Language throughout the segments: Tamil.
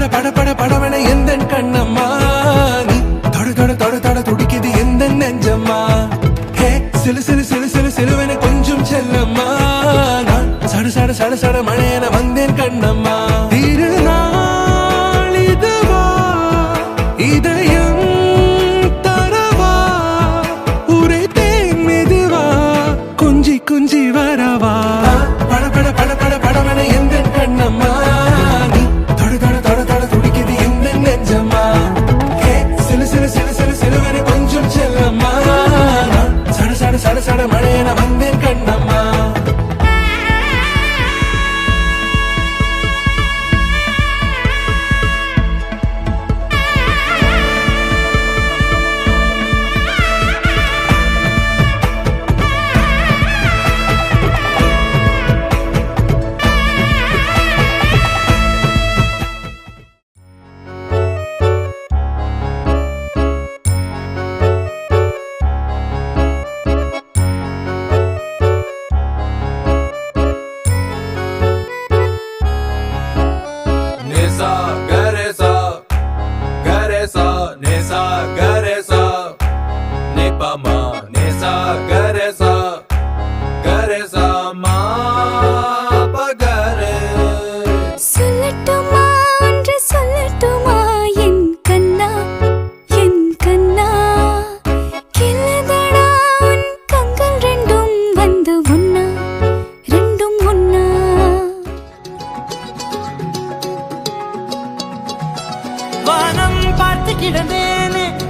பட பட படவன எந்தன் கண்ணம்மா நீ தொட தொட தொட தொட துடிக்குது எந்த நெஞ்சம்மா ஹே சிலு சிலு சிலு சிலு சிலுவன கொஞ்சம் செல்லம்மா நான் சட சட சட சட மழையன வந்தேன் கண்ணம்மா திருநாள் இதுவா இதயம் தரவா உரைத்தேன் மெதுவா குஞ்சி குஞ்சி வரவா பட பட பட பட படவன எந்தன் கண்ணம்மா நீ தொட தொட தொட தொட துடிக்குது எந்த நெஞ்சம்மா ஹே சிலு சிலு சிலு சிலு சிலுவன கொஞ்சம் செல்லம்மா நான் சட சட சட சட மழையன வந்தேன் கண்ணம்மா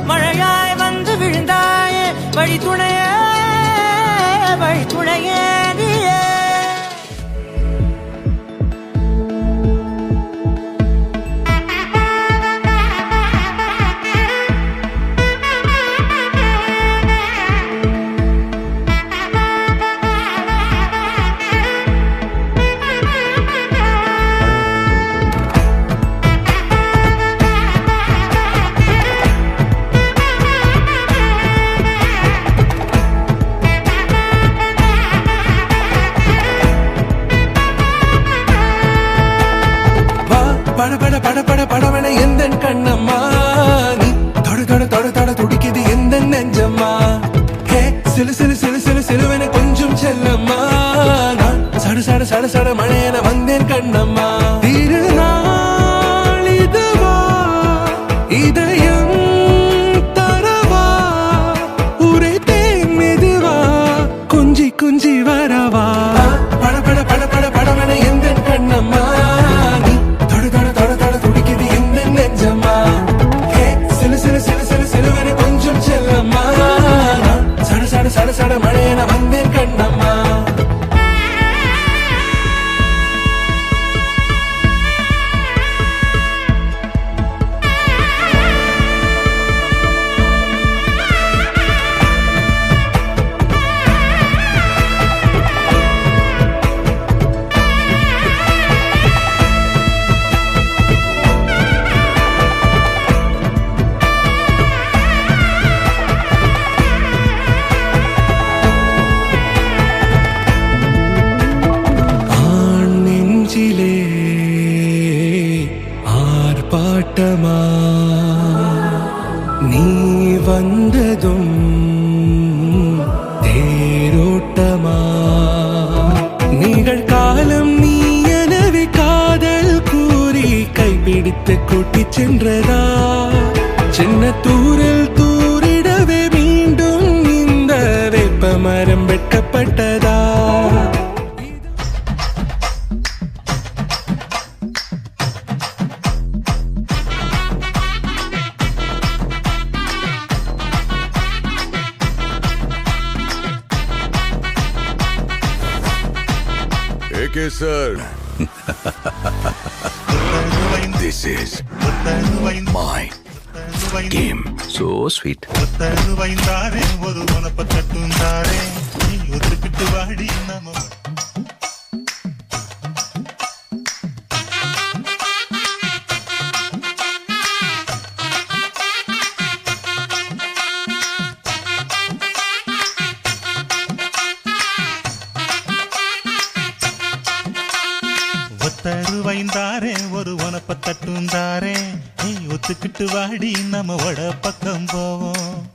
மழையாய் வந்து விழுந்தாயே வழி துணையே நீயே பட பட பட பட படவன எந்தன் கண்ணம்மா நீ தொட தொட தொட தொட துடிக்குது எந்த நெஞ்சம்மா ஹே சிலு சிலு சிலு சிலு சிலுவன கொஞ்சம் செல்லம்மா நான் சட சட சட சட மழையன வந்தேன் கண்ணம்மா திருநாள் இதுவா இதயம் தரவா உரைத்தேன் மெதுவா குஞ்சி குஞ்சி வரவா பட பட பட பட படவன எந்தன் கண்ணம்மா சட சட மழையன வந்தேன் கண்ணம்மா ஆர்ப்பாட்டமா நீ வந்ததும் தேரோட்டமா நிகழ்காலம் நீ எனவே காதல் கூறி கைப்பிடித்து கூட்டிச் சென்றதா சின்ன தூரில் தூரிடவே மீண்டும் இந்த வேப்ப மரம் வெட்கப்பட்டதா Okay, sir. This is my game. So sweet. 10 ஒரு உனப்ப தட்டும் தாரே. ஒத்துக்கிட்டு வாடி நம்ம வட பக்கம் போவோம்.